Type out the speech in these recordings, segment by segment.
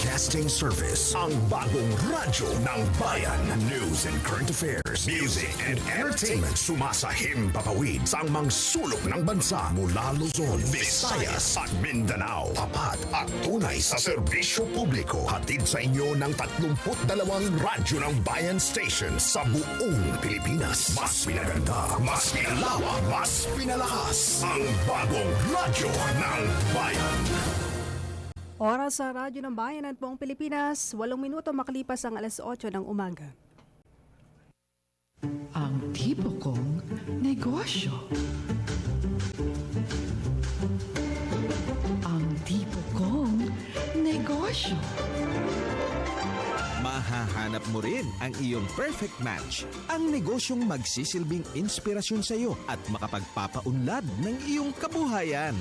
Broadcasting Service, ang bagong radyo ng bayan. News and current affairs, music and entertainment. Sumasahim papawid sa ang sulok ng bansa mula Luzon, Visayas at Mindanao. Tapat at tunay sa serbisyo publiko. Hatid sa inyo ng 32 radyo ng bayan stations sa buong Pilipinas. Mas pinaganda, mas pinalawak, mas pinalakas. Ang bagong radyo ng bayan. Oras sa Radyo ng Bayan at buong Pilipinas, 8 minuto makalipas ang alas 8 ng umaga. Ang tipo kong negosyo. Ang tipo kong negosyo. Mahahanap mo rin ang iyong perfect match. Ang negosyong magsisilbing inspirasyon sa iyo at makapagpapaunlad ng iyong kabuhayan.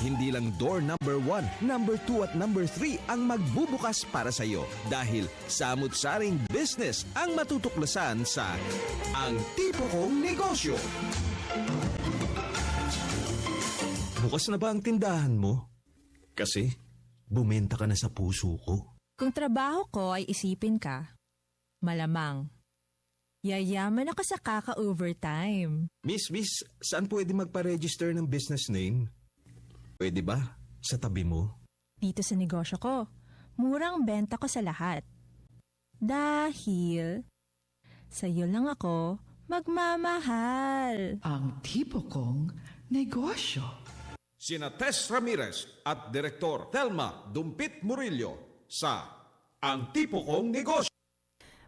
Hindi lang door number 1, number 2 at number 3 ang magbubukas para sa iyo dahil samut-saring business ang matutuklasan sa Ang Tipo Kong Negosyo. Bukas na ba ang tindahan mo? Kasi bumenta ka na sa puso ko. Kung trabaho ko ay isipin ka, malamang, yayaman ako sa kaka-overtime. Miss, saan pwede magpa-register ng business name? Pwede ba? Sa tabi mo? Dito sa negosyo ko, murang benta ko sa lahat. Dahil, sa'yo lang ako magmamahal. Ang tipo kong negosyo. Sina Tess Ramirez at Direktor Thelma Dumpit Murillo sa Ang Tipo Kong Negosyo.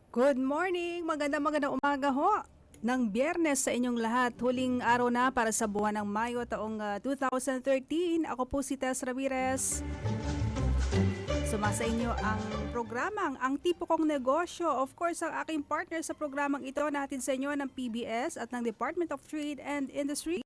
Good morning! Magandang umaga ho! Ng Biyernes sa inyong lahat. Huling araw na para sa buwan ng Mayo taong 2013. Ako po si Tess Ramirez. Sumasa inyo ang programang Ang Tipo Kong Negosyo. Of course, ang aking partner sa programang ito natin sa inyo ng PBS at ng Department of Trade and Industry,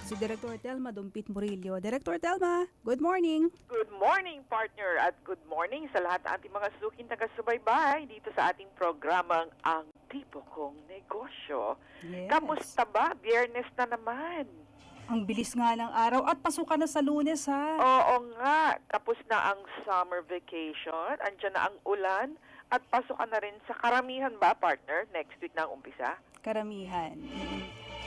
si Director Thelma Dumpit Murillo. Director Thelma, good morning. Good morning, partner, at good morning sa lahat ng ating mga suking taga-subaybay dito sa ating programang Ang Tipo Kong Negosyo. Yes. Kamusta ba? Biyernes na naman. Ang bilis nga ng araw at pasukan na sa Lunes, ha? Oo nga, tapos na ang summer vacation, andyan na ang ulan, at pasukan na rin sa karamihan ba, partner? Next week na ang umpisa? Karamihan.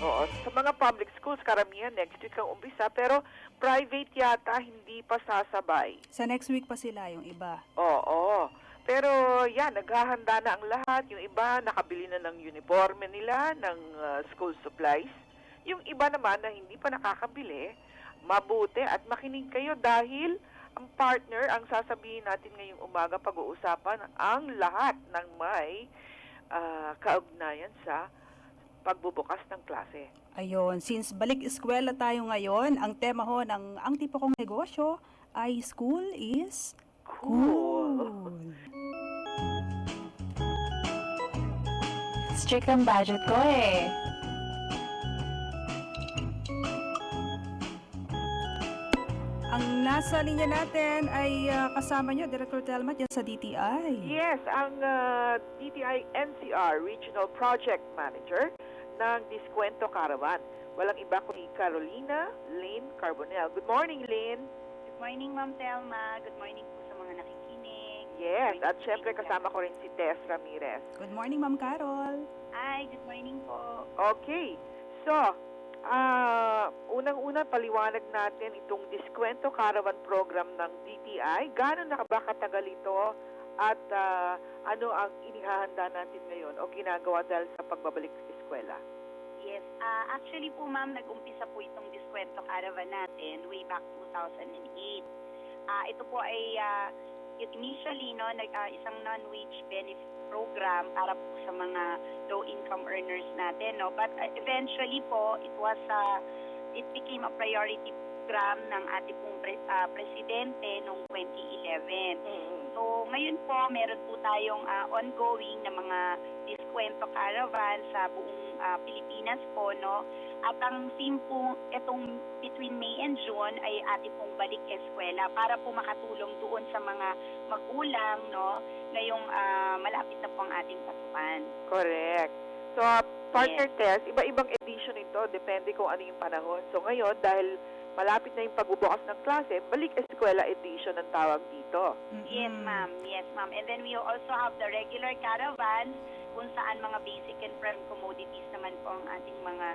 Oo, sa mga public schools, karamihan next week ang umpisa, pero private yata hindi pa sasabay. Sa next week pa sila yung iba. Oo. Pero yan, naghahanda na ang lahat. Yung iba, nakabili na ng uniforme nila, ng school supplies. Yung iba naman na hindi pa nakakabili, mabuti at makinig kayo dahil ang partner, ang sasabihin natin ngayong umaga, pag-uusapan ang lahat ng may kaugnayan sa pagbubukas ng klase. Ayun, since balik eskwela tayo ngayon, ang tema ho ng Ang Tipo Kong Negosyo ay School is Cool. Strict ang budget ko eh. Ang nasa linya natin ay kasama nyo, Director Thelma, dyan sa DTI. Yes, ang DTI NCR Regional Project Manager ng Diskwento Caravan. Walang iba kundi Carolina Lynn Carbonell. Good morning, Lynn. Good morning, Ma'am Thelma. Good morning po sa mga nakikinig. Yes, at syempre kasama ko rin si Tess Ramirez. Good morning, Ma'am Carol. Hi, good morning po. Okay, so, unang-una paliwanag natin itong Diskwento Caravan Program ng DTI. Gaano na ba katagal ito at ano ang inihahanda natin ngayon o ginagawa dahil sa pagbabalik sa eskwela? Yes, actually po ma'am, nag-umpisa po itong Diskwento Caravan natin way back 2008. Ito po ay initially isang non-wage benefit program para po sa mga low-income earners natin, no? But eventually po, it became a priority program ng ating pong presidente noong 2011. So, ngayon po, meron po tayong ongoing na mga diskwento caravan sa buong Pilipinas po, no? At ang theme po, itong between May and June ay ating pong balik eskwela para po makatulong doon sa mga magulang, no? Ngayong malapit na po ang ating pasukan. Correct. So, partner Tess, iba-ibang edition ito, depende kung ano yung panahon. So, ngayon, dahil malapit na yung pagbubukas ng klase, balik eskwela edition ang tawag dito. Yes, ma'am. Yes, ma'am. And then we also have the regular caravans kung saan mga basic and prime commodities naman po ang ating mga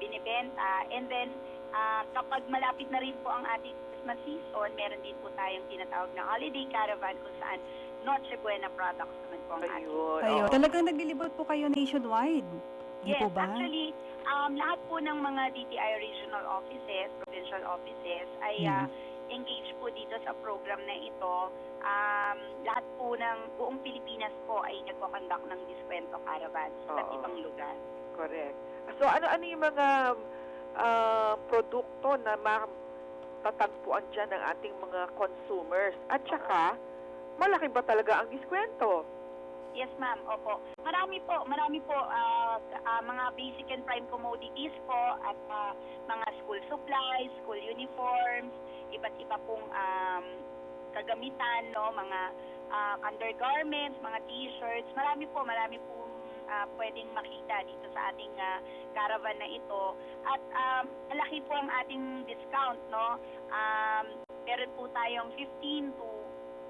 binibenta. And then, kapag malapit na rin po ang ating Christmas season, meron din po tayong tinatawag na holiday caravan kung saan Noche Buena products naman po ang ating. Ayun. Kayo, oo. talagang naglilibot po kayo nationwide. Di Yes, po ba? actually, lahat po ng mga DTI regional offices, provincial offices, ay engaged po dito sa program na ito. Lahat po ng buong Pilipinas po ay nagko-conduct ng diskwento caravans sa Oo. ibang lugar. Correct. So ano yung mga produkto na matatagpuan dyan ng ating mga consumers? At saka, malaki ba talaga ang diskwento? Yes, ma'am. Opo. Marami po mga basic and prime commodities po at mga school supplies, school uniforms, iba't iba pong kagamitan, no, mga undergarments, mga t-shirts. Marami pong pwedeng makita dito sa ating caravan na ito. At malaki po ang ating discount, no. Meron po tayong 15 to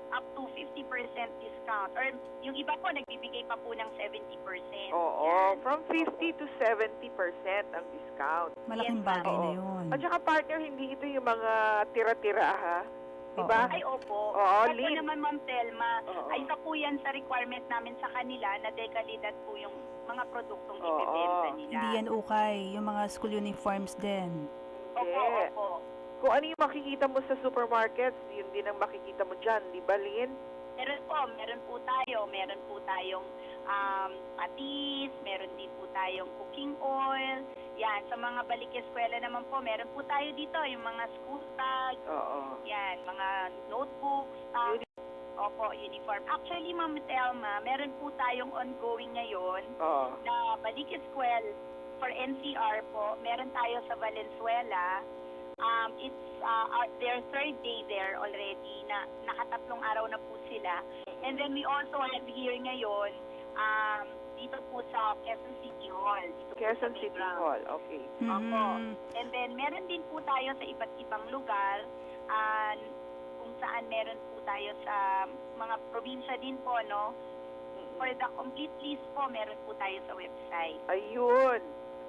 up to 50% discount. Or yung iba po, nagbibigay pa po ng 70%. Oo, Yan. from 50 to 70% ang discount. Malaking Yes, ma'am. bagay na Oo. yun. At saka partner, hindi ito yung mga tira-tira ha. Diba? Ay, opo. Oo, Kasi Lynn. naman, Ma'am Telma, Oo. ay isa po yan sa requirement namin sa kanila na dekalidad po yung mga produktong Oo. ibebenta nila. Hindi yan ukay, yung mga school uniforms din. Opo, Hindi. opo. Kung ano yung makikita mo sa supermarkets, yun din ang makikita mo dyan. Di ba, Lynn? Meron po tayo. Meron po tayong patis, meron din po tayong cooking oil. Yan, sa mga balik eskwela naman po, meron po tayo dito yung mga school bags, Oo. yan, mga notebooks, opo, uniform. Actually, Ma'am Telma, meron po tayong ongoing ngayon Oo. na balik eskwel for NCR po. Meron tayo sa Valenzuela. It's their third day there already, na nakatatlong araw na po sila. And then we also have here ngayon, dito po sa Quezon City Hall. Dito po Quezon sa City Playground. Hall. Okay. Opo. Mm. And then meron din po tayo sa iba't ibang lugar, kung saan meron po tayo sa mga probinsya din po, no? For the complete list po, meron po tayo sa website. Ayun.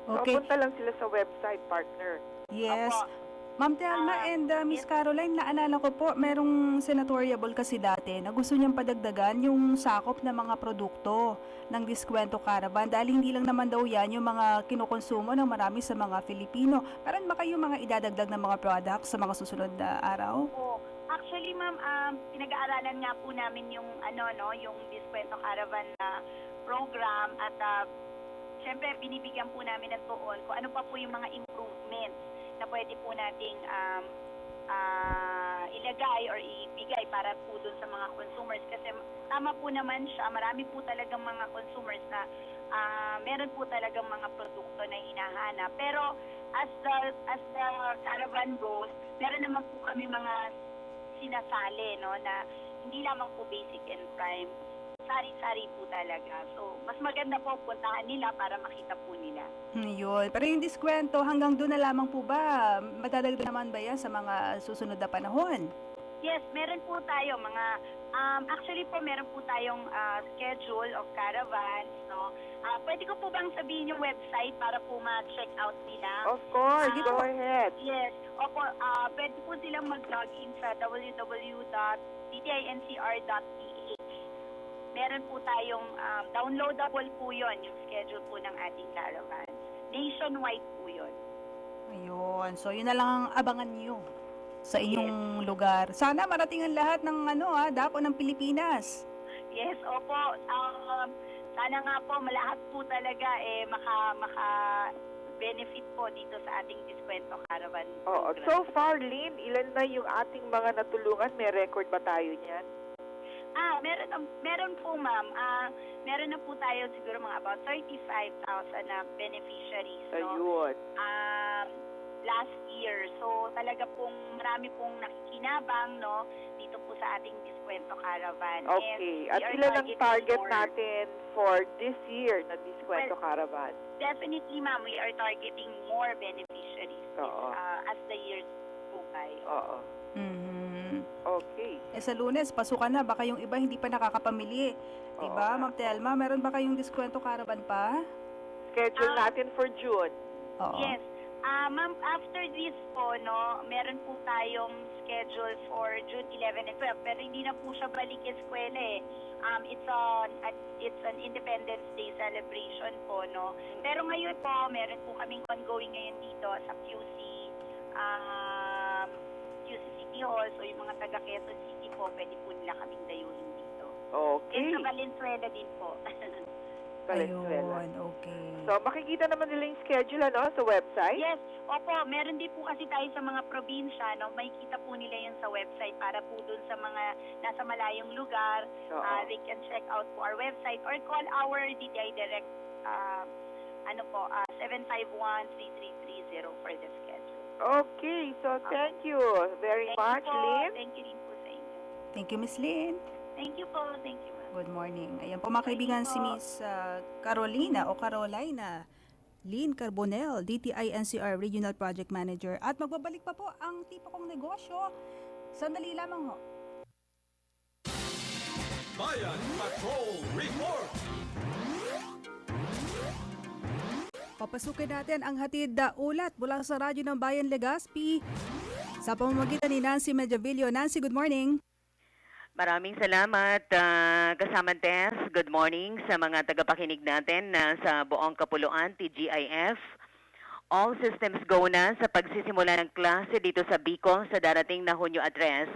So, Okay. punta lang sila sa website, partner. Yes. Opo. Ma'am Telma and Miss yes. Caroline, naalala ko po, merong senatoriable kasi dati na gusto niyang padagdagan yung sakop ng mga produkto ng Diskwento Caravan dahil hindi lang naman daw yan yung mga kinukonsumo ng marami sa mga Filipino. Meron ba kayong mga idadagdag na mga products sa mga susunod na araw? Oo. Actually, ma'am, pinag-aaralan nga po namin yung yung Diskwento Caravan na program at syempre binibigyan po namin ng tuon kung ano pa po yung mga improvements na pwede po nating ilagay or ibigay para po dun sa mga consumers. Kasi tama po naman siya, marami po talagang mga consumers na meron po talagang mga produkto na hinahanap. Pero as the caravan goes, meron naman po kami mga sinasali, no, na hindi lamang po basic and prime, sari-sari po talaga. So, mas maganda po puntahan nila para makita po nila. Yun. Pero yung diskwento, hanggang doon na lamang po ba? Madadagdag naman ba yan sa mga susunod na panahon? Yes, meron po tayo mga actually po meron po tayong schedule of caravans, no. Pwede ko po bang sabihin yung website para po ma-check out nila? Of course, go ahead. Yes. Opo, pwede po silang mag-login sa www.dtincr.ph. Meron po tayong downloadable po yon yung schedule po ng ating caravans. Nationwide po yon. Ayun. So, yun na lang ang abangan nyo sa inyong lugar. Sana marating ang lahat ng dapo ng Pilipinas. Yes, opo. Sana nga po malahat po talaga maka-benefit po dito sa ating Diskwento Caravan Oo. program. So far, Lynn, ilan na yung ating mga natulungan? May record ba tayo niyan? Meron po, ma'am. Meron na po tayo siguro mga about 35,000 na beneficiaries, no? Ayun. Last year. So, talaga pong marami pong nakikinabang, no, dito po sa ating Diskwento Caravan. Okay. And At we are ilan ang targeting target more. natin for this year na Diskwento Caravan? Definitely, ma'am, we are targeting more beneficiaries. Oo. as the years go by. Oo. Mhm. Okay. Sa Lunes, pasukan na. Baka yung iba hindi pa nakakapamili. Diba, Oo. Ma'am Telma? Meron ba kayong diskwento caravan pa? Schedule Ah. natin for June. Oo. Yes. Ma'am, after this po, no, meron po tayong schedule for June 11 and 12, pero hindi na po siya balik eskwela eh. It's an Independence Day celebration po, no. Pero ngayon po, meron po kaming ongoing ngayon dito sa QC City Hall. So yung mga taga Quezon City po, pwede po nila kaming dayuhin dito. Okay. And sa Valenzuela din po. Valenzuela. Ayun, okay. So, makikita naman nila yung schedule, sa website? Yes, opo, meron din po kasi tayo sa mga probinsya, no? Makikita po nila yun sa website para po dun sa mga nasa malayong lugar. Oo. They can check out po our website or call our DTI Direct 751-3330 for the schedule. Okay. So, thank you very much, Thank you po. Lynn. Thank you rin po sa inyo. Thank you, Miss Lynn. Thank you po. Thank you, ma'am. Good morning. Ayan po mga kaibigan, si Miss Carolina o Carolina Lynn Carbonell, DTI NCR Regional Project Manager. At magbabalik pa po ang tipo kong negosyo. Sandali lamang ho. Bayan Patrol Report. Papasukin natin ang hatid na ulat mula sa Radyo ng Bayan Legazpi sa pamamagitan ni Nancy Medjavillo. Nancy, good morning. Maraming salamat, kasama Tess. Good morning sa mga tagapakinig natin sa buong Kapuluan, TGIF. All systems go na sa pagsisimula ng klase dito sa Bicol sa darating na Hunyo address.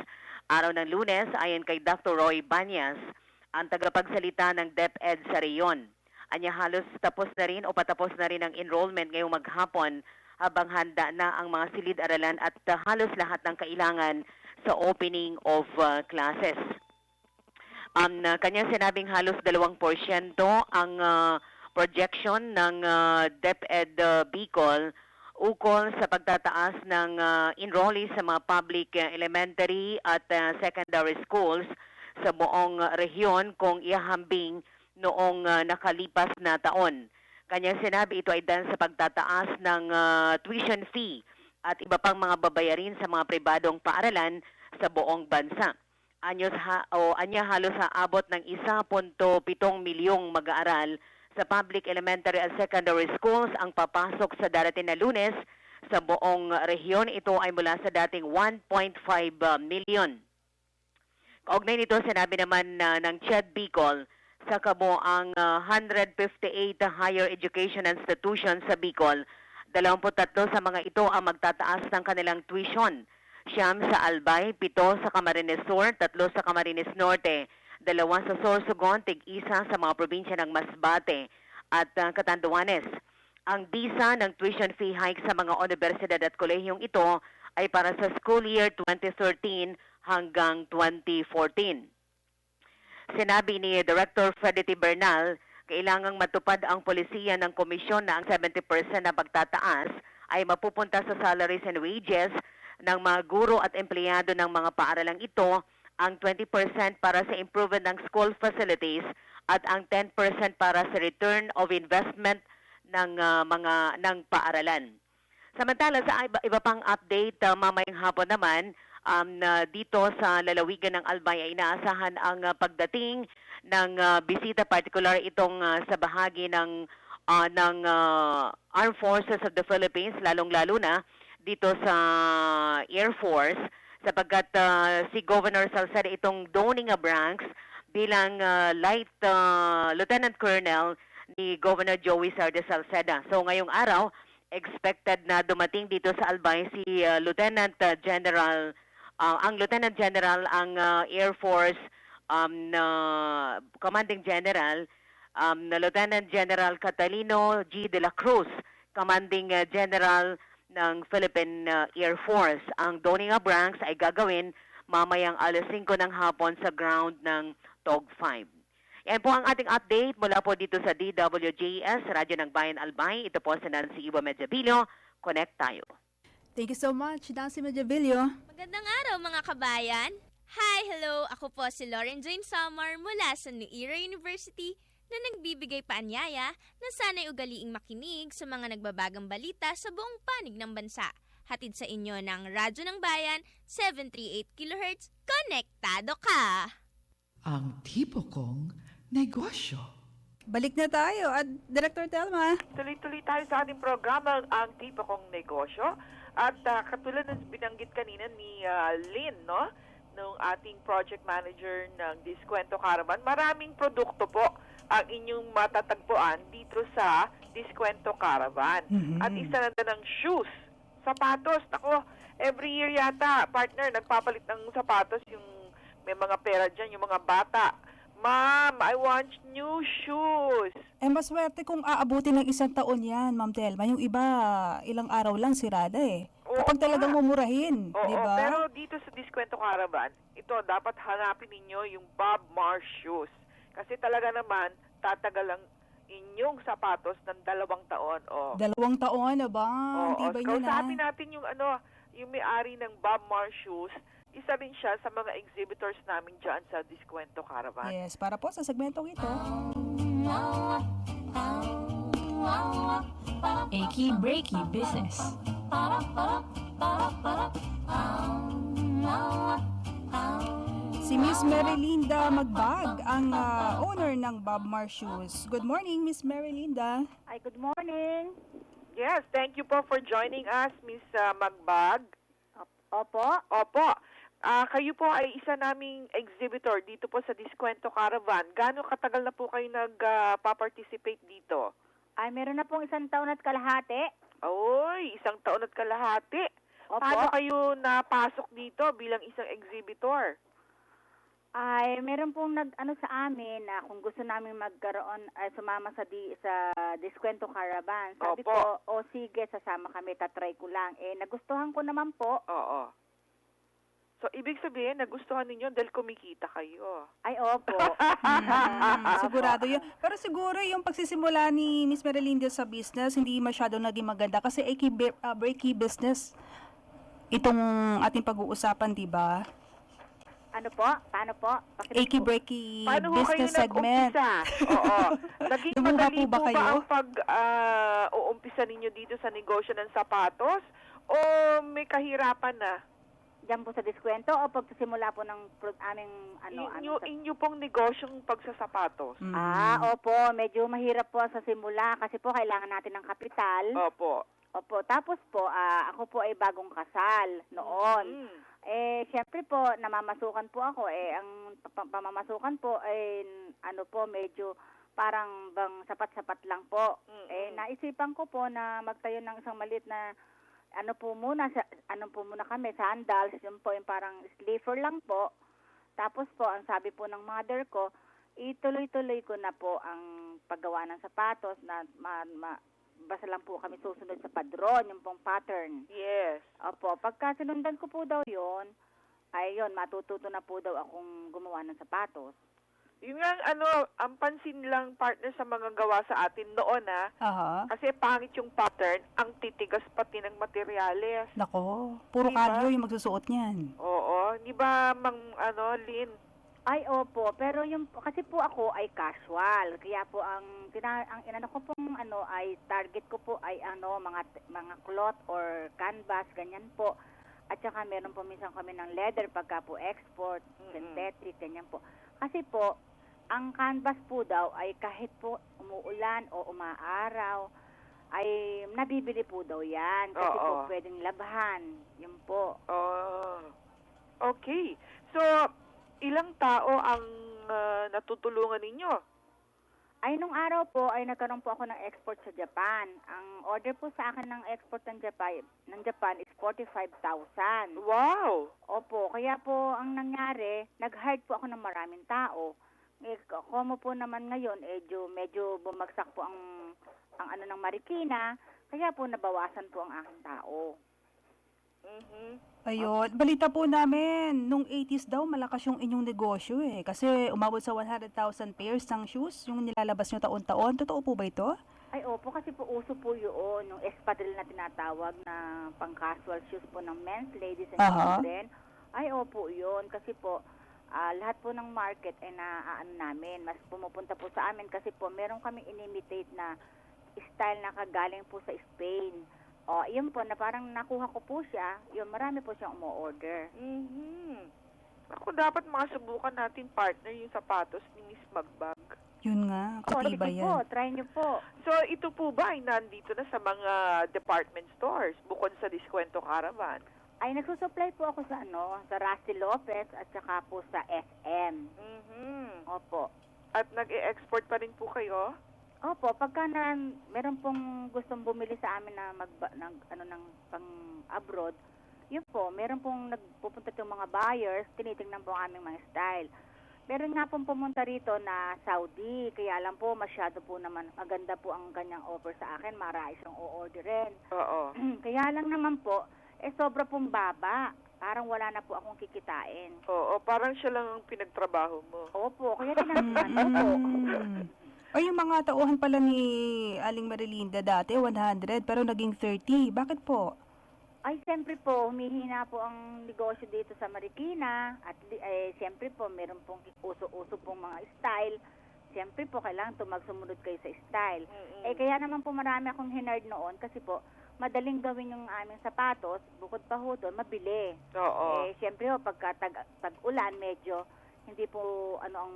Araw ng Lunes, ayon kay Dr. Roy Banyas, ang tagapagsalita ng DepEd sa reyon. Anya halos tapos na rin o patapos na rin ang enrollment ngayong maghapon habang handa na ang mga silid-aralan at halos lahat ng kailangan sa opening of classes. Kanyang sinabing halos 2% ang projection ng DepEd Bicol ukol sa pagtataas ng enrollees sa mga public elementary at secondary schools sa buong rehiyon kung ihahambing noong nakalipas na taon. Kanyang sinabi ito ay dahil sa pagtataas ng tuition fee at iba pang mga babayarin sa mga pribadong paaralan sa buong bansa. Anya halos sa abot ng 1.7 milyong mag-aaral sa public elementary at secondary schools ang papasok sa darating na Lunes sa buong rehiyon. Ito ay mula sa dating 1.5 million. Kaugnay nito, sinabi naman ng CHED Bicol sa kabuang 158 higher education institutions sa Bicol, 23 sa mga ito ang magtataas ng kanilang tuition. 9 sa Albay, 7 sa Camarines Sur, 3 sa Camarines Norte, 2 sa Sorsogon, 1 sa mga probinsya ng Masbate at Catanduanes. Ang bisa ng tuition fee hike sa mga universidad at kolehiyong ito ay para sa school year 2013 hanggang 2014. Sinabi ni Director Freddy Bernal, kailangang matupad ang polisiya ng komisyon na ang 70% na pagtataas ay mapupunta sa salaries and wages ng mga guro at empleyado ng mga paaralang ito, ang 20% para sa improvement ng school facilities at ang 10% para sa return of investment ng paaralan. Samantala sa iba pang update, mamayang hapon naman, dito sa lalawigan ng Albay ay inaasahan ang pagdating ng bisita, particular itong sa bahagi ng Armed Forces of the Philippines, lalong-lalo na dito sa Air Force, sapagkat si Governor Salceda itong donning a branch bilang Lieutenant Colonel ni Governor Joey Sardes Salceda. So ngayong araw, expected na dumating dito sa Albay si Lieutenant General, ang Lieutenant General, ang Air Force Commanding General, na Lieutenant General Catalino G. de la Cruz, Commanding General ng Philippine Air Force. Ang donning a branch ay gagawin mamayang alas 5 ng hapon sa ground ng TOG 5. Yan po ang ating update mula po dito sa DWJS, Radyo ng Bayan Albay. Ito po si Nancy Iba Medjavillo. Connect tayo. Thank you so much, Nancy Medjavillo. Magandang araw mga kabayan! Hi, hello! Ako po si Lauren Jane Samar mula sa New Era University na nagbibigay paanyaya na sana'y ugaliing makinig sa mga nagbabagang balita sa buong panig ng bansa. Hatid sa inyo ng Radyo ng Bayan, 738 kHz. Konektado ka! Ang tipo kong negosyo. Balik na tayo. At Director Telma. Tuloy-tuloy tayo sa ating programa, ang tipo kong negosyo. At katulad ng binanggit kanina ni Lynn, no? Nung ating project manager ng Diskwento Caravan, maraming produkto po ang inyong matatagpuan dito sa Diskwento Caravan. At isa na ng shoes, sapatos. Ako, every year yata, partner, nagpapalit ng sapatos yung may mga pera dyan, yung mga bata. Ma'am, I want new shoes. Maswerte kung aabutin ng 1 taon yan, Ma'am Telma. Yung iba, ilang araw lang sirada eh. Oo Kapag talagang nga. mumurahin, Oo, di ba? pero dito sa Diskwento Caravan, ito, dapat hanapin ninyo yung Bob Marsh shoes. Kasi talaga naman, tatagal ang inyong sapatos ng 2 taon. 2 taon, ba? Oo, Tibay nyo na. kausapin natin yung may-ari ng Bob Marsh shoes. Isa rin siya sa mga exhibitors namin dyan sa Diskwento Caravan. Yes, para po sa segmentong ito. Achy breaky business. Si Miss Marilinda Magbag, ang owner ng Bob Marsh Shoes. Good morning, Miss Marilinda. Ay, good morning. Yes, thank you po for joining us, Miss Magbag. Opo. Opo. Kayo po ay isa naming exhibitor dito po sa Diskwento Caravan. Gaano katagal na po kayo nag-participate dito? Ay, meron na pong 1 taon at kalahati. Oy, 1 taon at kalahati. Opo. Paano kayo napasok dito bilang isang exhibitor? Ay, meron pong nag-ano sa amin na kung gusto namin magkaroon, ay sumama sa Diskwento Caravan. Sabi Opo. ko, o sige, sasama kami, tatry ko lang. Nagustuhan ko naman po. Oo. So, ibig sabihin, nagustuhan ninyo dahil kumikita kayo. Ay, opo. Sigurado yun. Pero siguro yung pagsisimula ni Miss Marilinda sa business, hindi masyadong naging maganda kasi breaky business itong ating pag-uusapan, di ba? Ano po? Paano po? Achy breaky Paano ho kayo business segment. nag-umpisa? Oo. Naging Lumuha madali po ba po kayo? ba ang pag-uumpisa ninyo dito sa negosyo ng sapatos? O may kahirapan na? Diyan po sa Diskwento o pagsisimula po ng aming Inyo pong negosyong pagsasapatos. Opo, medyo mahirap po sa simula kasi po kailangan natin ng kapital. Opo. Opo, tapos po ako po ay bagong kasal noon. Syempre po namamasukan po ako ang pamamasukan po ay medyo parang bang sapat-sapat lang po. Naisipan ko po na magtayo ng isang maliit na ano po muna kami, sandals, yun po yung parang sleeper lang po. Tapos po, ang sabi po ng mother ko, ituloy-tuloy ko na po ang paggawa ng sapatos na basta lang po kami susunod sa padron, yung pong pattern. Yes. Opo, pagka sinundan ko po daw yun, matututo na po daw akong gumawa ng sapatos. Yun nga, ang pansin lang partner sa mga gawa sa atin noon kasi pangit yung pattern, ang titigas pati ng materyales. Nako, puro Diba? kalyo yung magsusuot niyan. Oo, di ba Lynn? Ay, opo, pero kasi po ako ay casual. Kaya po ang inano ko pong ay target ko po ay mga cloth or canvas, ganyan po. At saka meron po minsan kami ng leather pagka po export, synthetic, ganyan po. Kasi po, ang canvas po daw ay kahit po umuulan o umaaraw, ay nabibili po daw yan. Kasi po pwedeng labhan. Yun po. Okay. So, ilang tao ang natutulungan ninyo? Ay, nung araw po, ay nagkaroon po ako ng export sa Japan. Ang order po sa akin ng export ng Japan is 45,000. Wow! Opo, kaya po ang nangyari, nag-hire po ako ng maraming tao. Como po naman ngayon, medyo bumagsak po ang ng Marikina, kaya po nabawasan po ang aking tao. Ayun, balita po namin, nung 80s daw, malakas yung inyong negosyo kasi umabot sa 100,000 pairs ng shoes, yung nilalabas nyo taon-taon. Totoo po ba ito? Ay, opo, kasi po uso po yun, yung espadrille na tinatawag na pang-casual shoes po ng men's, ladies and children. Ay, opo, yun, kasi po, lahat po ng market ay namin, mas pumupunta po sa amin kasi po meron kaming inimitate na style na kagaling po sa Spain. O, yun po, na parang nakuha ko po siya, yun, marami po siyang umu-order. Ako, dapat makasubukan natin, partner, yung sapatos ni Miss Magbag. Yun nga, O, katiba sige yan. po, try niyo po. So, ito po ba ay nandito na sa mga department stores bukod sa Diskwento Caravan? Ay, nagsusupply po ako sa sa Rusty Lopez at saka po sa SM. Opo. At nag-e-export pa rin po kayo? Opo, pagka meron pong gustong bumili sa amin na ng pang abroad, yun po, meron pong nagpupunta yung mga buyers, tinitingnan po ang aming mga style. Meron nga pong pumunta rito na Saudi, kaya lang po masyado po naman, maganda po ang kanyang offer sa akin, marais yung o-orderin. Oo. Kaya lang naman po, sobra pong baba. Parang wala na po akong kikitain. Oo, parang siya lang ang pinagtrabaho mo. Opo, kaya tinanong po. O yung mga tauhan pala ni Aling Marilinda dati, 100, pero naging 30. Bakit po? Ay, siyempre po, humihina po ang negosyo dito sa Marikina. At siyempre po, meron pong uso-uso pong mga style. Siyempre po, kailangan magsumunod kayo sa style. Kaya naman po marami akong hinard noon kasi po, madaling gawin yung aming sapatos, bukod pa ho doon, mabili. Oo. Siyempre ho, pagka tag-ulan, medyo hindi po ang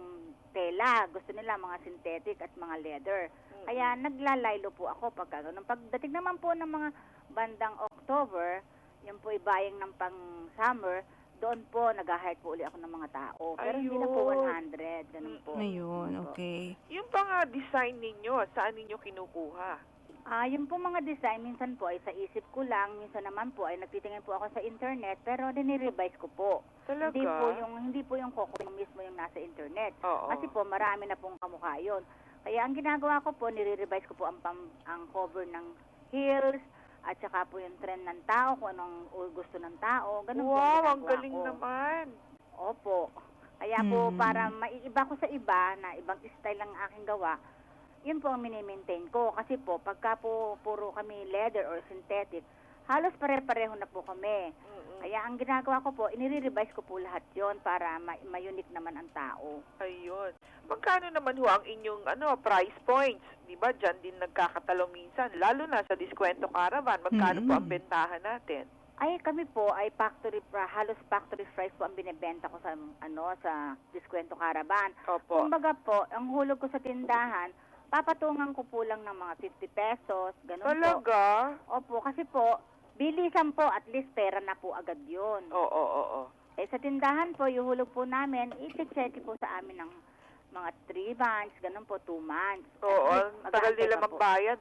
tela. Gusto nila mga synthetic at mga leather. Kaya naglalaylo po ako pagka ganun. Pagdating naman po ng mga bandang October, yung po ibayang ng pang-summer, doon po nag-hire po uli ako ng mga tao. Pero hindi na po 100. Ganun po. Ayun, okay. Yung pang design ninyo, saan ninyo kinukuha? Yung po mga design, minsan po ay sa isip ko lang, minsan naman po ay nagtitingin po ako sa internet, pero dinirevise ko po. Talaga? Hindi po yung koko yung mismo yung nasa internet. Oo. Kasi po marami na pong kamukha yun. Kaya ang ginagawa ko po, nire-revise ko po ang cover ng heels, at saka po yung trend ng tao, kung anong gusto ng tao. Ganun po Wow, ang ginagawa galing ko. naman. Opo. Kaya po, para maiiba ko sa iba, na ibang style lang aking gawa, yun po ang mini-maintain ko. Kasi po, pagka po puro kami leather or synthetic, halos pare-pareho na po kami. Kaya ang ginagawa ko po, inire-revise ko po lahat yon para ma-unique naman ang tao. Ayun. Magkano naman ho ang inyong price points? Di ba? Diyan din nagkakatalo minsan. Lalo na sa Diskwento Caravan. Magkano po ang bentahan natin? Ay, kami po ay halos factory price po ang binebenta ko sa sa Diskwento Caravan. Opo. Kumbaga po, ang hulog ko sa tindahan, papatungan ko po lang ng mga 50 pesos, ganun po. Talaga? Opo, kasi po, bilisan po, at least pera na po agad yun. Oo. Sa tindahan po, yuhulog po namin, i-check po sa amin ng mga 3 months, ganun po, 2 months. Oo, tagal mag-aantay nila pa po. magbayad,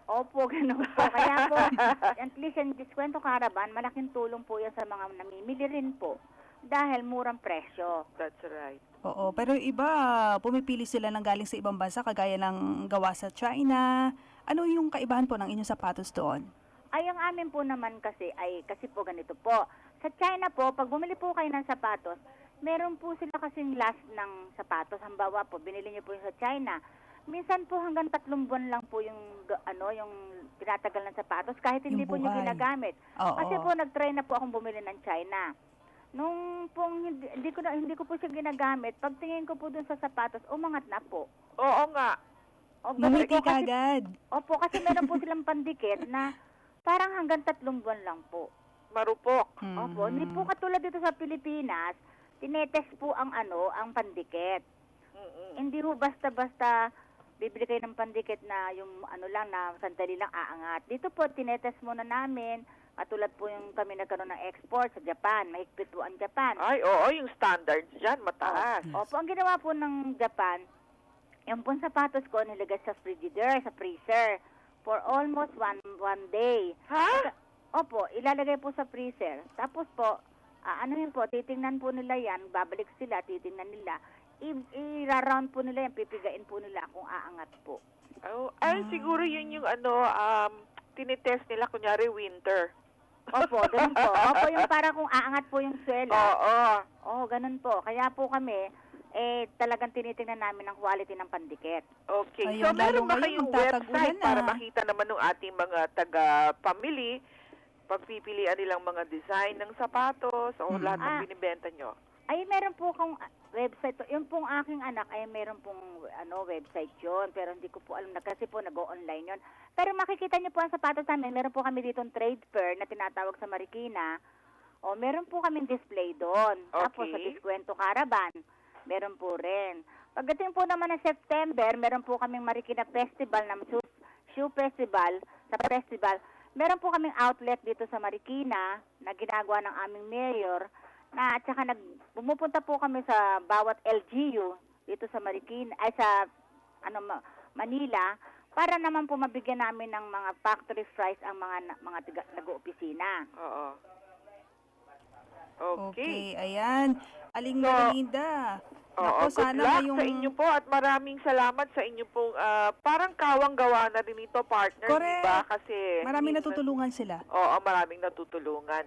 Opo, ganun po. Kaya po, at least yung Diskwento Caravan, malaking tulong po yan sa mga namimili rin po. Dahil murang presyo. That's right. Oo, pero yung iba, pumipili sila ng galing sa ibang bansa, kagaya ng gawa sa China. Ano yung kaibahan po ng inyong sapatos doon? Ay, ang amin po naman kasi po ganito po. Sa China po, pag bumili po kayo ng sapatos, meron po sila kasing last ng sapatos. Halimbawa po, binili niyo po yung sa China. Minsan po hanggang 3 buwan lang po yung yung pinatagal ng sapatos kahit hindi Yung po niyo buhay. ginagamit. Oo. Kasi po nag-try na po akong bumili ng China. Nung pong hindi ko po siya ginagamit, pagtingin ko po dun sa sapatos, umangat na po. Oo nga. O, ganun Ngumiti po ka kasi- agad. Opo, kasi meron po silang pandikit na parang hanggang 3 buwan lang po. Marupok. Opo, hindi po katulad dito sa Pilipinas, tinetest po ang ang pandikit. Hindi po basta-basta bibili kayo ng pandikit na yung lang na sandali lang aangat. Dito po, tinetest muna namin, katulad po yung kami nagkaroon ng export sa Japan, mahigpit po ang Japan. Ay, oo, yung standards dyan, mataas. Opo, ang ginawa po ng Japan, yung pong sapatos ko nilagay sa frigidaire, sa freezer, for almost one day. Ha? Opo, ilalagay po sa freezer. Tapos po, titingnan po nila yan, babalik sila, titingnan nila, i-round po nila yan, pipigain po nila kung aangat po. Siguro yun yung tinitest nila, kunyari winter. Opo, ganun po. Opo, yung para kung aangat po yung swela. Oo, ganun po. Kaya po kami, talagang tinitingnan namin ang quality ng pandikit. Okay. Ayun, So, meron ba lalo kayong ngayon, magtatagulan website para na. makita naman ng ating mga taga-pamili, pagpipilian nilang mga design ng sapatos o lahat ng binibenta nyo? Ay, meron po akong website. Yung pong aking anak ay meron pong website yon, pero hindi ko po alam na kasi po nag-o-online yon. Pero makikita niyo po ang sapatos namin. Meron po kami ditong trade fair na tinatawag sa Marikina. O, meron po kaming display doon. Okay. Tapos sa Diskwento Caravan, meron po rin. Pagdating po naman ng September, meron po kaming Marikina Festival ng Shoe Festival. Sa festival, meron po kaming outlet dito sa Marikina na ginagawa ng aming mayor. At saka pumupunta po kami sa bawat LGU dito sa Marikina, ay sa Manila, para naman po mabigyan namin ng mga factory fries ang mga nag-oopisina. Oo. Okay, ayan. Aling So, Melinda. Oo, Naku, good sana luck ngayong... sa inyo po at maraming salamat sa inyo pong parang kawang-gawa na din ito, partner, Correct. diba? Kasi Maraming natutulungan sila. Oo, maraming natutulungan.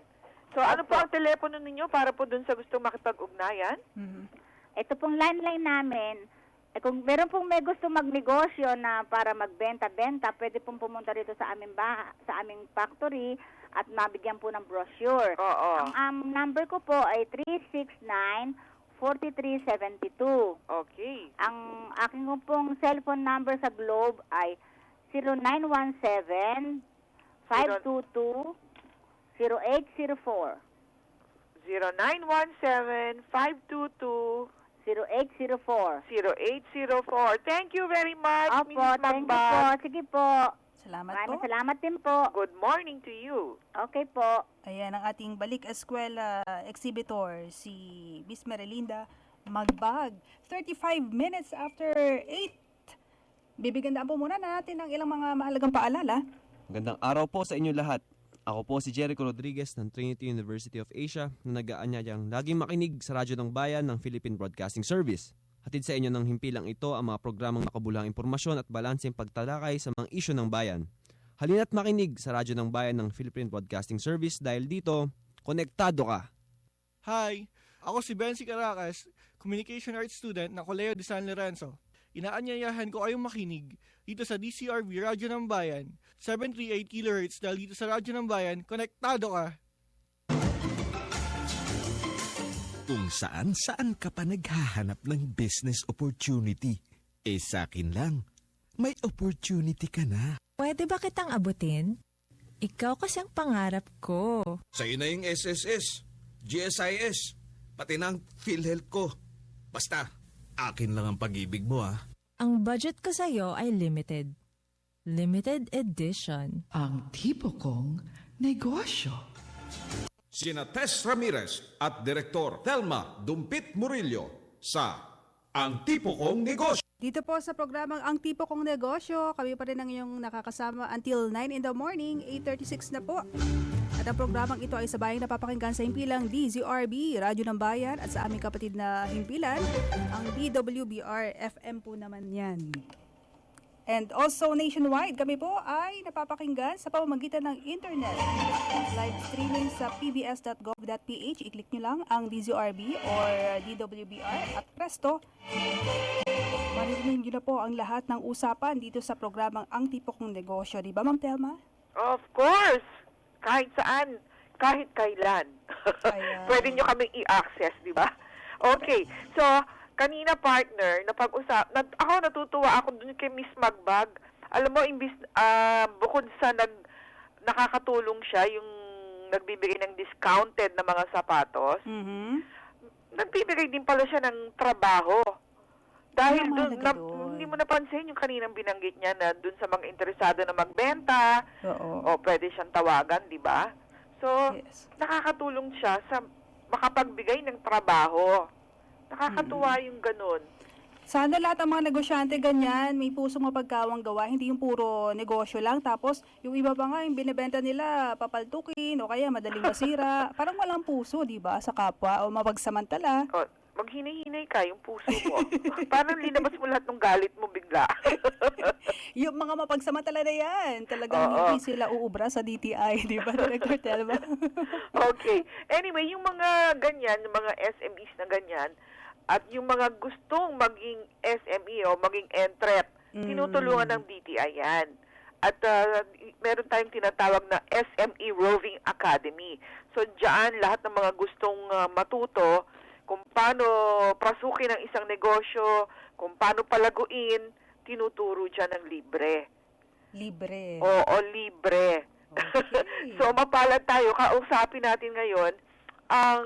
So, ano po ang telepono ninyo para po dun sa gustong makipag-ugnayan? Mhm. Ito pong landline namin, kung meron pong may gusto magnegosyo na para magbenta-benta, pwede pong pumunta rito sa aming factory at mabigyan po ng brochure. Oo. Ang number ko po ay 369-4372. Okay. Ang aking pong cellphone number sa Globe ay 0917-522-0804. 0917-522-0804. 0804. Thank you very much, Opo, Mrs. thank you po. Magbag. Sige po. Salamat Maraming po. salamat din po. Good morning to you. Okay po. Ayan ang ating balik eskwela exhibitor, si Miss Merelinda Magbag. 35 minutes after 8. Bibigyan daan po muna natin ng ilang mga mahalagang paalala. Magandang araw po sa inyo lahat. Ako po si Jericho Rodriguez ng Trinity University of Asia na nag-aanyayang laging makinig sa Radyo ng Bayan ng Philippine Broadcasting Service. Hatid sa inyo ng himpilang ito ang mga programang makabuluhang impormasyon at balanseng pagtalakay sa mga isyu ng bayan. Halina't makinig sa Radyo ng Bayan ng Philippine Broadcasting Service dahil dito, konektado ka. Hi! Ako si Benzi Caracas, Communication Arts student ng Colegio de San Lorenzo. Inaanyayahan ko kayong makinig dito sa DCRB Radyo ng Bayan, 738 kHz dahil dito sa Radyo ng Bayan, konektado ka! Kung saan ka pa naghahanap ng business opportunity, sa akin lang, may opportunity ka na. Pwede ba kitang abutin? Ikaw kasi ang pangarap ko. Sa'yo na yung SSS, GSIS, pati ng PhilHealth ko. Basta, akin lang ang pag-ibig mo Ang budget ko sa'yo ay limited. Limited edition. Ang tipo kong negosyo. Sina Tess Ramirez at Direktor Thelma Dumpit Murillo sa Ang Tipo Kong Negosyo. Dito po sa programang Ang Tipo Kong Negosyo, kami pa rin ang inyong nakakasama until 9 in the morning, 8:36 na po. At ang programang ito ay sabayang napapakinggan sa himpilang DZRB, Radyo ng Bayan, at sa aming kapatid na himpilan, ang DWBR FM po naman yan. And also nationwide, kami po ay napapakinggan sa pamamagitan ng internet. Live streaming sa pbs.gov.ph. I-click nyo lang ang DZRB or DWBR at presto. Maririnig nyo na po ang lahat ng usapan dito sa programang Ang Tipo Kong Negosyo. Di ba, Ma'am Thelma? Of course! Kahit saan, kahit kailan. Ayan. Pwede nyo kaming i-access, di ba? Okay, so kanina partner, ako natutuwa ako dun kay Miss Magbag. Alam mo, bukod sa nakakatulong siya, yung nagbibigay ng discounted na mga sapatos, nagbibigay din pala siya ng trabaho. Dahil Ano hindi mo napansin yung kaninang binanggit niya na dun sa mga interesado na magbenta, o pwede siyang tawagan, di ba? So, Yes. nakakatulong siya sa makapagbigay ng trabaho. Nakakatuwa yung ganun. Sana lahat ng mga negosyante ganyan, may pusong mapagkawang gawa, hindi yung puro negosyo lang. Tapos, yung iba pa nga, yung binibenta nila, papaltukin, o kaya madaling masira. Parang walang puso, di ba, sa kapwa, o mapagsamantala. O, maghinay-hinay ka yung puso mo. Parang linabas mo lahat ng galit mo bigla. Yung mga mapagsamantala na yan, talagang hindi sila uubra sa DTI, di ba, Director Telma? Okay. Anyway, yung mga ganyan, yung mga SMEs na ganyan, at yung mga gustong maging SME o maging entrep, tinutulungan ng DTI yan. At meron tayong tinatawag na SME Roving Academy. So, diyan lahat ng mga gustong matuto, kung paano prasukin ang isang negosyo, kung paano palaguin, tinuturo dyan ng libre. Libre. Oo, libre. Okay. So, mapalad tayo. Kausapin natin ngayon ang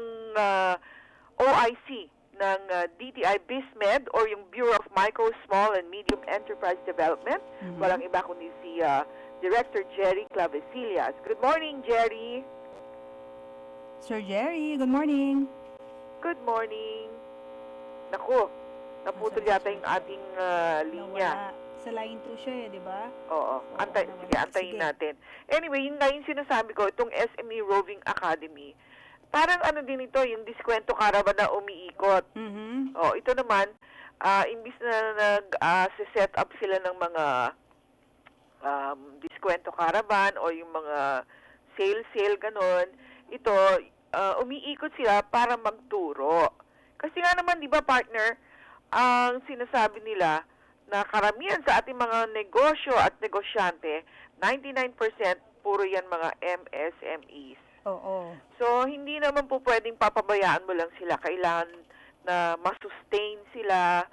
OIC ng DTI BizMed or yung Bureau of Micro, Small and Medium Enterprise Development. Walang iba kundi si Director Jerry Clavecillas. Good morning, Jerry. Sir Jerry, good morning. Good morning. Naku, naputol yata yung ating linya. Nawala. Sa line 2 siya di ba? Oo. Sige, antayin natin. Anyway, yun nga yung sinasabi ko, itong SME Roving Academy, parang ano din ito, yung diskwento caravan na umiikot. Oh, ito naman, imbis na nag-set up sila ng mga diskwento caravan o yung mga sale, ganon, ito, umiikot sila para magturo. Kasi nga naman, di ba partner, ang sinasabi nila na karamihan sa ating mga negosyo at negosyante, 99% puro yan mga MSMEs. Oo. So, hindi naman po pwedeng papabayaan mo lang sila. Kailangan na masustain sila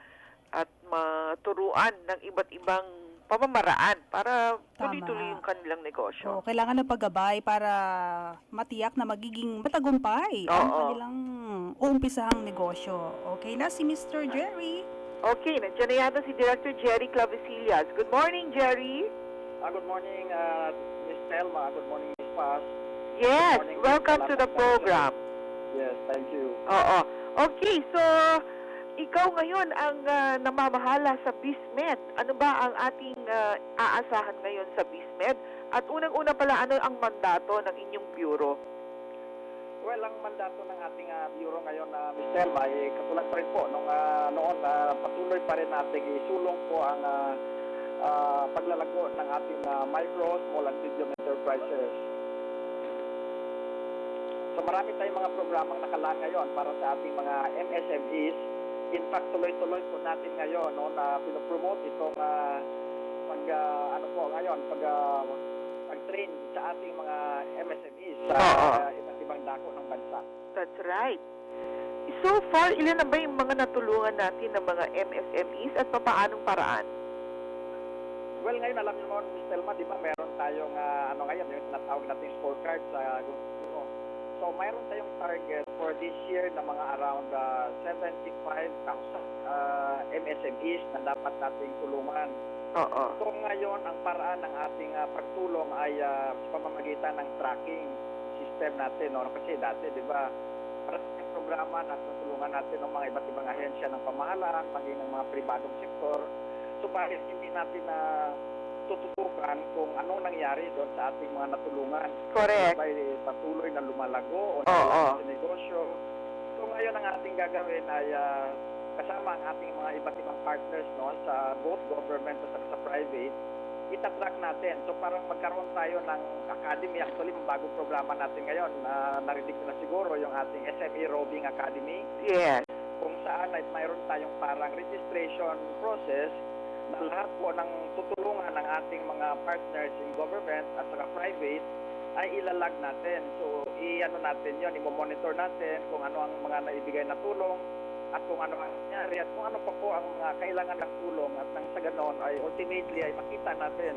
at maturuan ng iba't ibang pamamaraan para tuloy-tuloy yung kanilang negosyo. Kailangan ng paggabay para matiyak na magiging matagumpay ang kanilang uumpisahang negosyo. Okay na si Mr. Jerry. Okay, nandiyan na yata si Director Jerry Clavecillas. Good morning, Jerry. Good morning, Miss Telma. Good morning, Miss Paz. Yes, welcome to the program. Yes, thank you. Oo. Okay, so ikaw ngayon ang namamahala sa BizMed. Ano ba ang ating aasahan ngayon sa BizMed? At unang-una pala, ano ang mandato ng inyong bureau? Well, ang mandato ng ating bureau ngayon na Miss Telma ay katulad pa rin po noong noon patuloy pa rin natin isulong po ang paglalago ng ating micro, small and medium enterprises. So marami tayong mga programang nakalaan ngayon para sa ating mga MSMEs. In fact, tuloy-tuloy po natin ngayon na pinopromote itong pag-train sa ating mga MSMEs sa iba't ibang dako ng bansa. That's right. So far, ilan na ba yung mga natulungan natin ng mga MSMEs at papaanong paraan? Well, ngayon alam niyo mo, Ms. Telma, di ba meron tayong ngayon, yung tinatawag natin scorecard sa Gusto. So, mayroon tayong target for this year na mga around 75,000 MSMEs na dapat nating tulungan. So, ngayon, ang paraan ng ating pagtulong ay sa pamamagitan ng tracking system natin. Kasi dati, di ba, para sa programa na tutulungan natin ng mga iba't ibang ahensya ng pamahalaan, maging ng mga pribadong sektor. So, bakit hindi natin tututukan kung anong nangyari doon sa ating mga natulungan? Correct. Ba patuloy na lumalago o nalalago sa negosyo? So, ngayon ang ating gagawin ay kasama ang ating mga iba't ibang partners sa both government at sa private, itatrack natin. So parang magkaroon tayo ng academy. Actually, ang bagong programa natin ngayon, narinig ko na siguro yung ating SME Roving Academy. Yes. Kung saan ay mayroon tayong parang registration process na lahat po ng tutulungan ng ating mga partners in government at saka private ay ilalag natin. So, natin yon, i-monitor natin kung ano ang mga naibigay na tulong at kung ano ang nangyari at kung ano pa po ang mga kailangan ng tulong at nang sa ganon ay ultimately ay makita natin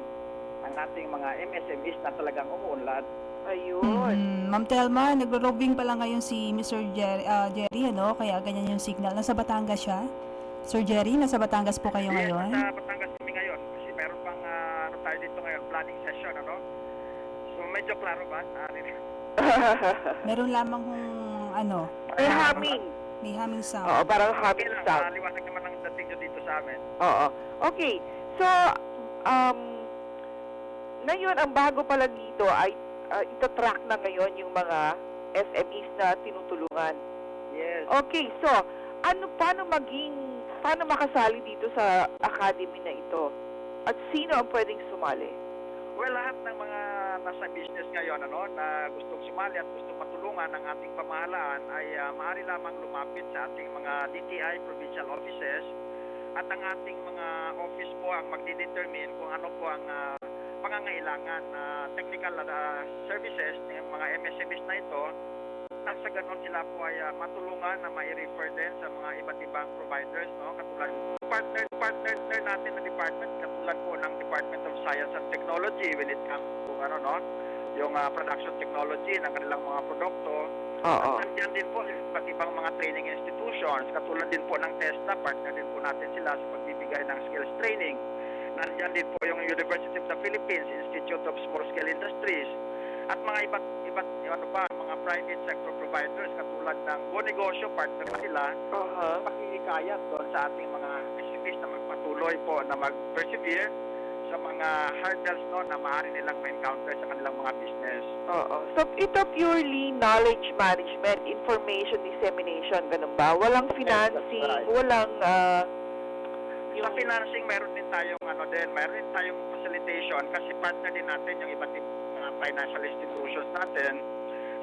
ang ating mga MSMEs na talagang umuunlad. Ayun. Ma'am Telma, nagro-roving pa lang ngayon si Mr. Jerry, kaya ganyan yung signal. Nasa Batangas siya? Sir Jerry, nasa Batangas po kayo ngayon? Nasa Batangas kami ngayon kasi meron pang tayo dito ngayon, planning session, So medyo klaro ba? Meron lamang May humming. May humming sound. Oo, parang humming sound. Maliwanag naman ang dating nyo dito sa amin. Oo. Okay. So, ngayon, ang bago pala dito ay itatrack na ngayon yung mga SMEs na tinutulungan. Yes. Okay. So, paano makasali dito sa academy na ito? At sino ang pwedeng sumali? Well, lahat ng mga nasa business ngayon na gustong sumali at gustong matulungan ng ating pamahalaan ay maaari lamang lumapit sa ating mga DTI provincial offices at ang ating mga office po ang magdidetermine kung ano po ang pangangailangan na technical services ng mga MSMEs na ito nang sa ganun sila po ay matulungan na mai-refer din sa mga iba't ibang providers, no? Katulad partner natin na department, katulad po ng Department of Science and Technology when it comes to yung production technology ng kanilang mga produkto. At nandiyan din po yung iba't ibang mga training institutions, katulad din po ng TESDA, partner din po natin sila sa pagbibigay ng skills training. Nandiyan din po yung University of the Philippines Institute of Small Scale Industries at mga iba't mga private sector providers katulad ng Go Negosyo, partner sila. Pakikayat doon sa ating mga SMEs na magpatuloy po na mag-persevere sa mga hurdles na maaari nilang ma-encounter sa kanilang mga business. So, ito purely knowledge management, information dissemination, ganun ba? Walang financing, walang... Sa financing, meron din tayong meron din tayong facilitation kasi partner din natin yung iba't ibang financial institutions natin.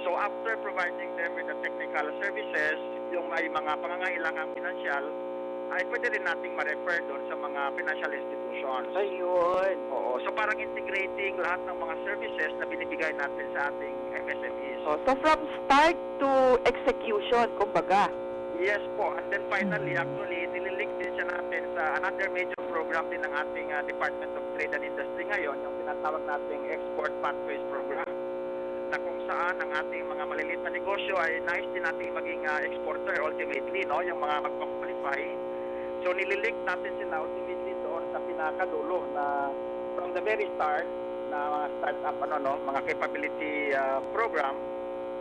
So after providing them with the technical services, yung may mga pangangailangang financial, ay pwede rin nating ma-refer doon sa mga financial institutions. Ayun. Oo. So parang integrating lahat ng mga services na binibigay natin sa ating MSMEs. So from start to execution, kumbaga. Yes po. And then finally, actually, nililink din siya natin sa another major program din ng ating Department of Trade and Industry ngayon, yung tinatawag nating Export Pathways Program, na kung saan ang ating mga maliliit na negosyo ay nais din nating maging exporter ultimately, yung mga magpa-qualify. So nililink natin sila ultimately doon sa pinakadulo na from the very start na mga startup, mga capability program,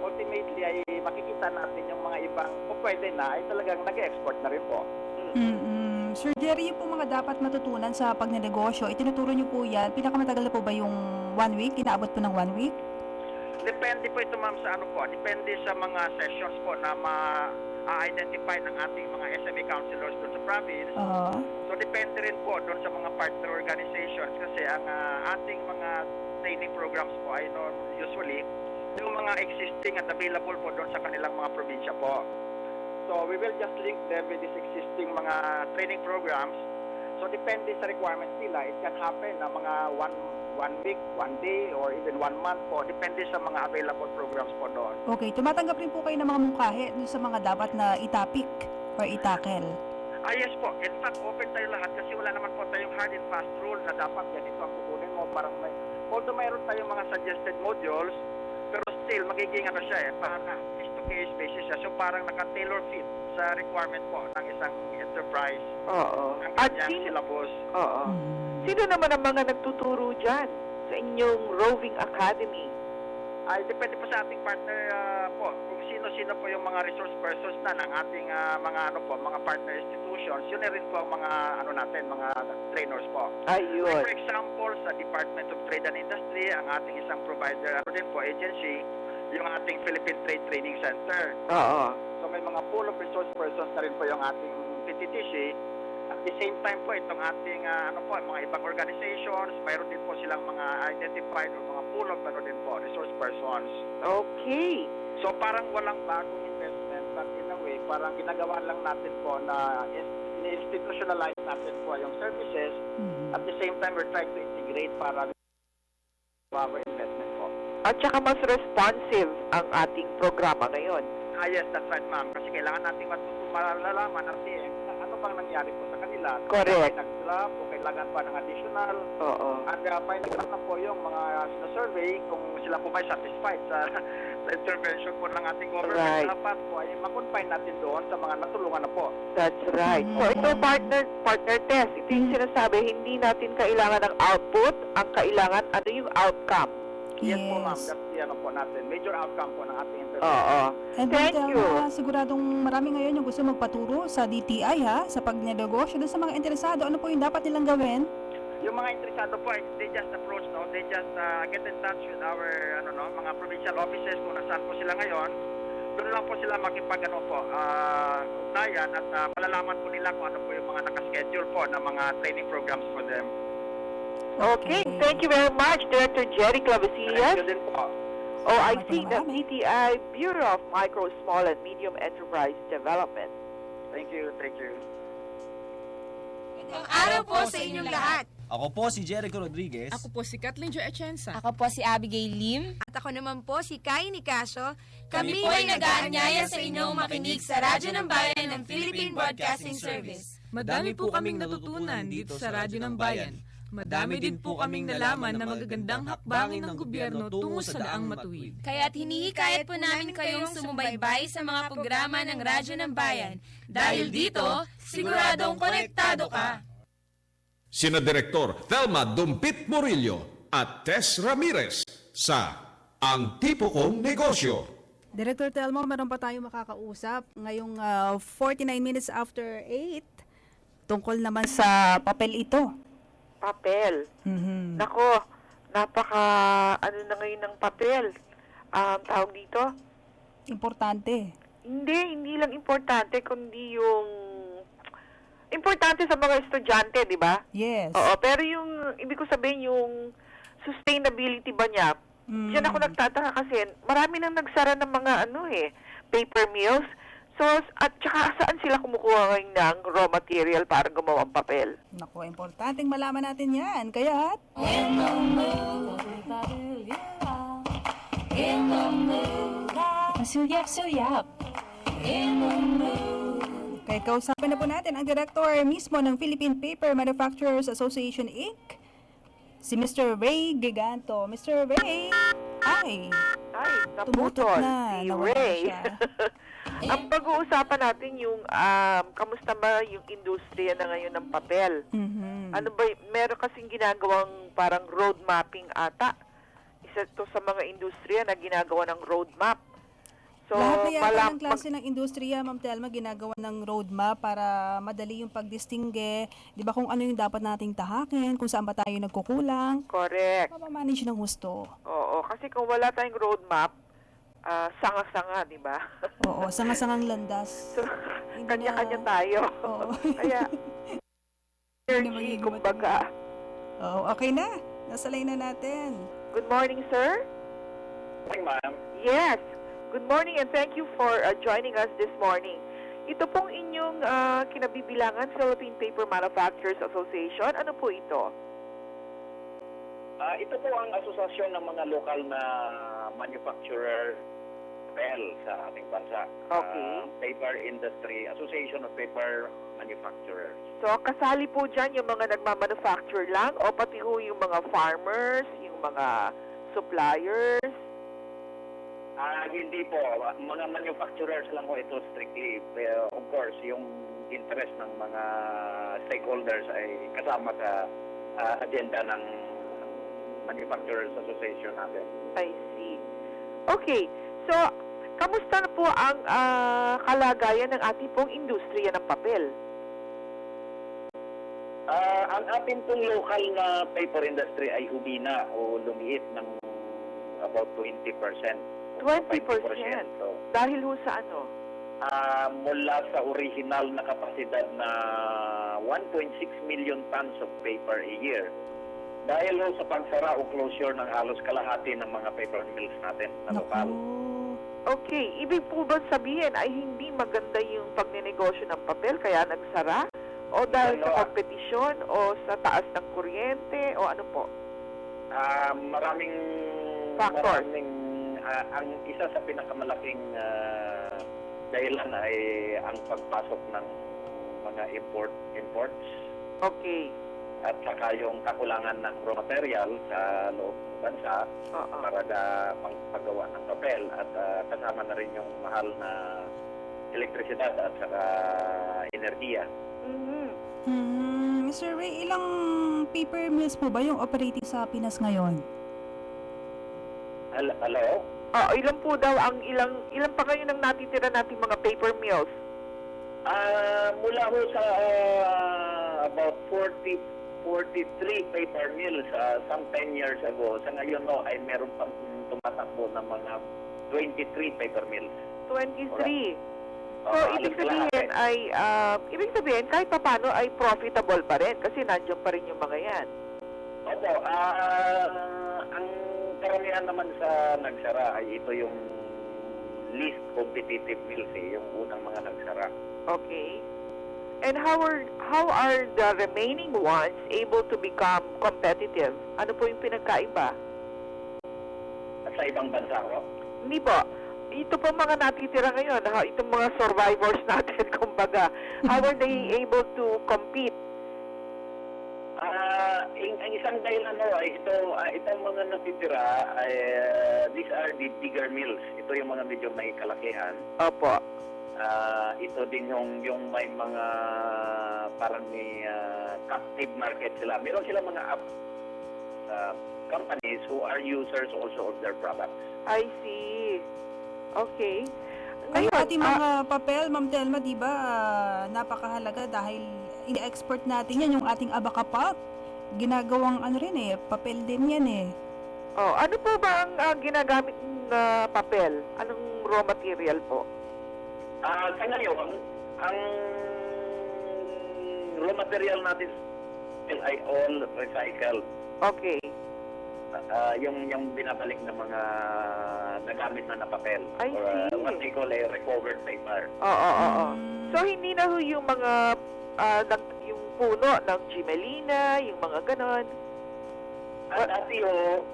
ultimately ay makikita natin yung mga ibang pwede na ay talagang nag-export na rin po. Sir Jerry, yung po mga dapat matutunan sa pagnenegosyo, itinuturo niyo po yan, pinakamatagal na po ba yung 1 week? Inaabot po ng 1 week? Depende po ito ma'am sa depende sa mga sessions po na ma-identify ng ating mga SME counselors doon sa province. So depende rin po doon sa mga partner organizations kasi ang ating mga training programs po ay usually yung mga existing at available po doon sa kanilang mga probinsya po. So we will just link them with these existing mga training programs. So depende sa requirements nila, it can happen na mga one week, 1 day, or even 1 month po. Depende sa mga available programs po doon. Okay, tumatanggap rin po kayo ng mga mungkahi dun sa mga dapat na itapik or itakel. Yes po. In fact, open tayo lahat kasi wala naman po tayong hard and fast rule na dapat ganito ang kukunin mo. Parang although mayroon tayong mga suggested modules, pero still, magiging parang case-to-case basis siya. So parang naka-tailor fit sa requirement po ng isang enterprise. Ang kanyang syllabus. Sino naman ang mga nagtuturo dyan sa inyong Roving Academy? Ay, depende po sa ating partner po. Kung sino-sino po yung mga resource persons na ng ating mga partner institutions, yun na rin po ang mga mga trainers po. Ayun. Like for example, sa Department of Trade and Industry, ang ating isang provider, din po, agency, yung ating Philippine Trade Training Center. So may mga pool of resource persons na rin po yung ating PTTC. At the same time po, itong ating mga ibang organizations, mayroon din po silang mga identified o mga pool of resource persons. Okay. So parang walang bagong investment, but in a way, parang ginagawa lang natin po na institutionalize natin po yung services. At the same time, we're trying to integrate para our investment po. At saka mas responsive ang ating programa ngayon. Yes, that's right ma'am. Kasi kailangan natin malalaman natin ano bang nangyari po sa kanila. Correct. Nag-drop o kailangan pa ng additional. At by nag-drop na po yung mga survey kung sila po may satisfied sa intervention po ng ating government. Dapat po ay makonfine natin doon sa mga natulungan na po. That's right. So ito partner test. Ito yung sinasabi, hindi natin kailangan ng output, ang kailangan ano yung outcome. Yes po ma'am, that's the po natin. Major outcome po ng ating intervention. And thank you. Siguradong marami ngayon yung gusto magpaturo sa DTI sa pagnenegosyo. Doon sa mga interesado, ano po yung dapat nilang gawin? Yung mga interesado po, they just approach, they just get in touch with our mga provincial offices kung nasaan po sila ngayon. Doon lang po sila ugnayan at malalaman po nila kung ano po yung mga nakaschedule po na mga training programs for them. Okay, thank you very much, Director Jerry Clavesillas. Thank you din po. OIC ng DTI, Bureau of Micro, Small and Medium Enterprise Development. Thank you. Magandang araw po sa inyong lahat. Ako po si Jericho Rodriguez. Ako po si Kathleen Jo Atienza. Ako po si Abigail Lim. At ako naman po si Kai Nicasio. Kami po ay nag-aanyaya sa inyong makinig sa Radyo ng Bayan ng Philippine Broadcasting Service. Madami po kaming natutunan dito sa Radyo ng Bayan. Madami din po kaming nalaman na magagandang hakbangin ng gobyerno tungo sa daang matuwid. Kaya't hinihikayat po namin kayong sumubaybay sa mga programa ng Radyo ng Bayan. Dahil dito, siguradong konektado ka. Sina Direktor Thelma Dumpit Murillo at Tess Ramirez sa Ang Tipo Kong Negosyo. Director Telmo, meron pa tayo makakausap ngayong 49 minutes after 8 tungkol naman sa papel ito. Papel. Nako, napaka ano na ngayon ng papel. Tawag dito? Importante. Hindi lang importante, kundi yung importante sa mga estudyante, di ba? Yes. Oo, pero yung, ibig ko sabihin, yung sustainability ba niya, diyan ako nagtataka kasi marami nang nagsara ng mga paper mills. So, at saka saan sila kumukuha ngayon ng raw material para gumawa ng papel? Naku, importanteng malaman natin yan. Kaya, Sulyap. kaya kausapin na po natin ang director mismo ng Philippine Paper Manufacturers Association Inc., si Mr. Ray Giganto. Mr. Ray, Ay, tumutot naputol na. si Nawala Ray. siya. Ang pag-uusapan natin yung kamusta ba yung industriya na ngayon ng papel? Ano ba, meron kasing ginagawang parang road mapping ata. Isa to sa mga industriya na ginagawa ng road map. So, Lahat na yata ng klase ng industriya, Ma'am Telma, ginagawa ng roadmap para madali yung pagdistingge. Di ba kung ano yung dapat nating tahakin, kung saan ba tayo nagkukulang. Correct. Mapamanage ng gusto. Oo, kasi kung wala tayong roadmap, sanga-sanga, di ba? Oo, sanga-sangang landas. So, kanya-kanya tayo. Oo. Kaya, energy, kumbaga. Oo, okay na. Nasa line na natin. Good morning, sir. Morning, ma'am. Yes. Good morning and thank you for joining us this morning. Ito pong inyong kinabibilangan, Philippine Paper Manufacturers Association. Ano po ito? Ito po ang asosasyon ng mga lokal na manufacturer sa ating bansa. Okay. Paper Industry, Association of Paper Manufacturers. So, kasali po dyan yung mga nagmamanufacture lang o pati ho yung mga farmers, yung mga suppliers? Hindi po. Mga manufacturers lang po ito strictly. Of course, yung interest ng mga stakeholders ay kasama sa agenda ng Manufacturers Association natin. I see. Okay. So, kamusta na po ang kalagayan ng ating pong industriya ng papel? Ang ating pong local na paper industry ay humina o lumiit ng about 20%. 20%? So, Dahil ho sa ano? mula sa original na kapasidad na 1.6 million tons of paper a year. Dahil ho sa pagsara o closure ng halos kalahati ng mga paper mills natin na lokal. Okay, ibig po ba sabihin ay hindi maganda yung pagnenegosyo ng papel kaya nagsara? O dahil sa kompetisyon o sa taas ng kuryente o ano po? Maraming factors. Ang isa sa pinakamalaking dahilan ay ang pagpasok ng mga imports. Okay. At saka yung kakulangan ng raw material sa loob ng bansa para pagpagawa ng papel at kasama na rin yung mahal na elektrisidad at saka enerhiya. Mr. Ray, ilang paper mills po ba yung operating sa Pinas ngayon? Hello? Ilan po daw ang ilan pa ngayon ang natitira nating mga paper mills? Mula ho sa about 43 paper mills some 10 years ago. Sa ngayon ay meron pang tumatakbo ng mga 23 paper mills. 23. So, ibig sabihin kahit paano ay profitable pa rin kasi nandiyan pa rin yung mga yan. Opo, ang karamihan naman sa nagsara ay ito yung least competitive mills yung unang mga nagsara. Okay. And how are the remaining ones able to become competitive? Ano po yung pinagkaiba? Sa ibang bansa ko? Hindi po. Ito po mga natitira ngayon, itong mga survivors natin, kumbaga. How are they able to compete? Ang isang dahilan ay itong mga natitira ay these are the bigger mills. Ito yung mga medyo may kalakihan. Opo. Ito din yung may mga parang may captive market sila. Meron sila mga companies who are users also of their products. I see. Okay. Ang ating mga papel, Ma'am Telma, di ba, napakahalaga dahil i-export natin yan, yung ating abaca pulp. Ginagawang papel din yan eh. Oh, ano po ba ang ginagamit ng papel? Anong raw material po? Sa ngayon, ang raw material natin ay all recycled. Okay. Yung binabalik ng mga nagamit na papel. I see. What they call a recovered paper. Oo. So, hindi na ho yung mga, yung puno ng Gimelina, yung mga ganon. Dati ho,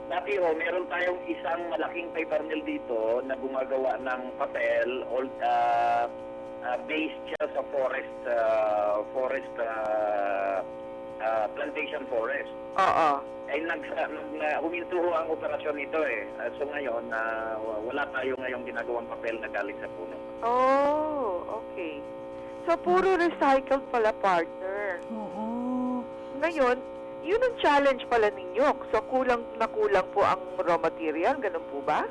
meron tayong isang malaking paper mill dito na gumagawa ng papel, based siya sa plantation forest. Oo. Ay huminto ho ang operasyon nito eh. So ngayon, wala tayo ngayong ginagawang papel na galing sa puno. Oh, okay. So, puro recycled pala, partner. Oo. Ngayon, yun ang challenge pala ninyo. So, kulang na kulang po ang raw material, ganun po ba?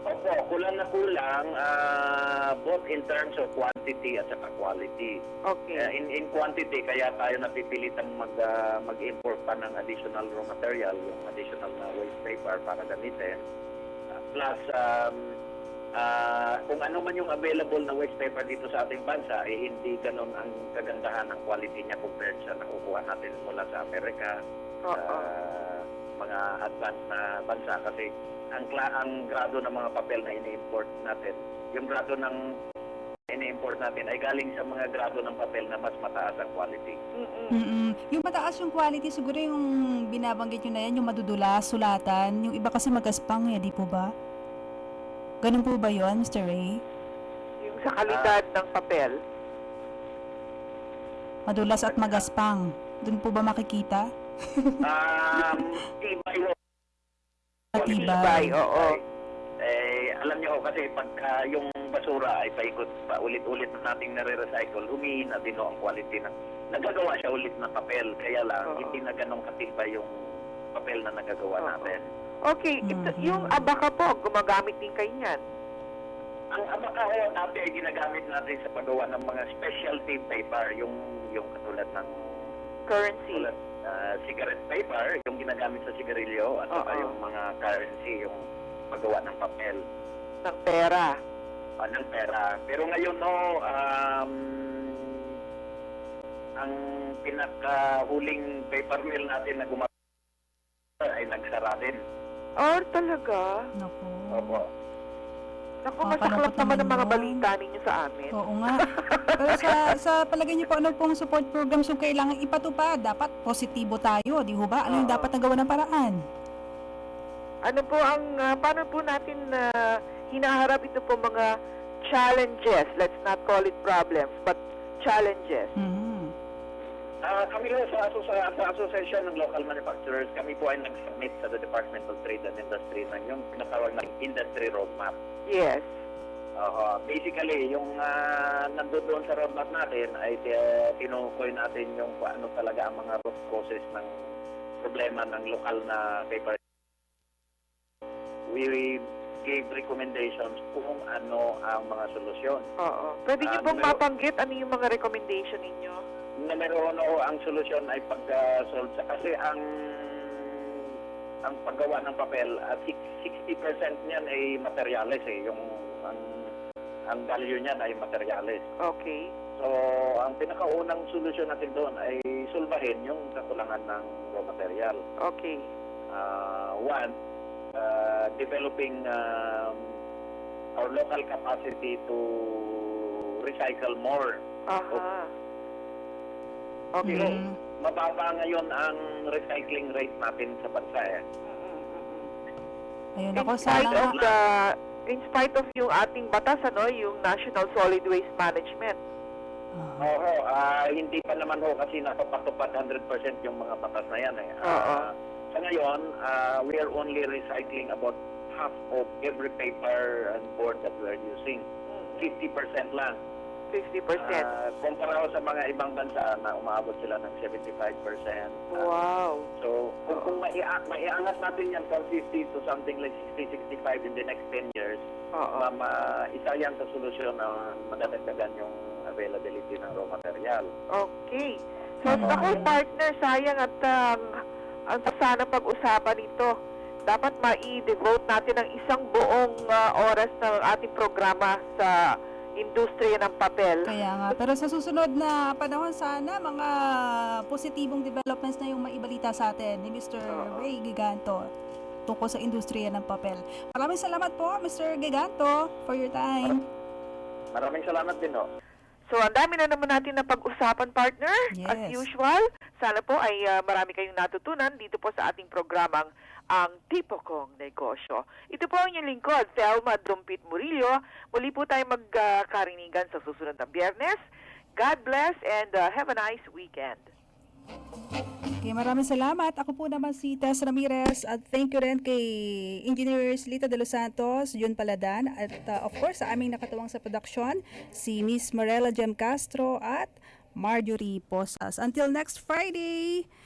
Opo, kulang na kulang, both in terms of quantity at saka quality. Okay. In quantity, kaya tayo napipilitang mag-import pa ng additional raw material, yung additional na waste paper para gamitin. Plus, kung ano man yung available na waste paper dito sa ating bansa, hindi ganon ang kagandahan ng quality niya compared sa nakukuha natin mula sa Amerika, mga advanced na bansa. Kasi ang grado ng mga papel na ini-import natin, yung grado ng ini-import natin ay galing sa mga grado ng papel na mas mataas ang quality. Yung mataas yung quality, siguro yung binabanggit nyo na yan, yung madudulas, sulatan, yung iba kasi magaspang di po ba? Ganun po ba yun, Mr. Ray? Yung sa kalidad ng papel? Madulas at magaspang. Doon po ba makikita? Tibay ho. Tibay, oo. Alam niyo kasi pagka yung basura ay paikot pa ulit-ulit na nating nare-recycle, humihina din ang quality na nagagawa siya ulit na papel. Kaya lang, hindi na ganong katibay yung papel na nagagawa natin. Okay, yung abaca po, gumagamit din kayo niyan? Ang abaca ho, dati ay ginagamit natin sa paggawa ng mga specialty paper, yung katulad ng currency. Cigarette paper, yung ginagamit sa sigarilyo, at saka yung mga currency, yung paggawa ng papel. Ng pera. Ng pera. Pero ngayon, ang pinakahuling paper mill natin na gumagawa ay nagsara din. Oh, talaga? Naku. Opo. Naku, masaklap naman ang mga balita ninyo sa amin. Oo nga. Pero sa palagay niyo po, ano pong support programs yung kailangan ipatupad? Dapat positibo tayo, di ho ba? Ano yung dapat nagawa ng paraan? Ano po paano po natin hinaharap ito po mga challenges? Let's not call it problems, but challenges. Kami sa Association ng Local Manufacturers, kami po ay nag-submit sa the Department of Trade and Industry ng yung pinatawag na Industry Roadmap. Yes. Basically, yung nandoon sa roadmap natin ay tinukoy natin yung ano talaga ang mga root causes ng problema ng lokal na paper. We gave recommendations kung ano ang mga solusyon. Oo. Pwede niyo pong mabanggit ano yung mga recommendation ninyo? Numero 1, ang solusyon ay pag-solve kasi ang paggawa ng papel, 60% niyan ay materyales yung ang value niyan ay materyales. Okay. So, ang pinakaunang solusyon natin doon ay sulbahin yung kakulangan ng raw material. Okay. One, developing our local capacity to recycle more Okay. So, mababa ngayon ang recycling rate natin sa bansa eh. Ayun In ako, spite sana of in spite of yung ating batas, yung National Solid Waste Management. Oo, hindi pa naman ho kasi napapatupad 100% yung mga batas na yan eh. Sa ngayon, we are only recycling about half of every paper and board that we are using. 50% lang. 50%. Kumpara ko sa mga ibang bansa na umaabot sila ng 75%. Wow. So, kung maiangat natin yan from 50 to something like 60-65 in the next 10 years, isa yan sa solusyon na madadagdagan yung availability ng raw material. Okay. So, ako, partner, sayang at ang sana pag-usapan ito. Dapat ma-devote natin ang isang buong oras ng ating programa sa industriya ng papel. Kaya nga. Pero sa susunod na panahon, sana mga positibong developments na yung maibalita sa atin ni Mr. Ray Giganto tungkol sa industriya ng papel. Maraming salamat po, Mr. Giganto, for your time. Maraming salamat din, no? So, ang dami na naman natin na pag-usapan, partner. Yes. As usual, sana po ay marami kayong natutunan dito po sa ating programang Ang Tipo Kong Negosyo. Ito po ang inyong lingkod, Thelma Dumpit Murillo. Muli po tayo magkarinigan sa susunod na Biyernes. God bless and have a nice weekend. Okay, maraming salamat. Ako po naman si Tess Ramirez at thank you rin kay Engineers Lita de los Santos, Jun Paladan at of course sa aming nakatuwang sa production, si Miss Morella Jem Castro at Marjorie Posas. Until next Friday!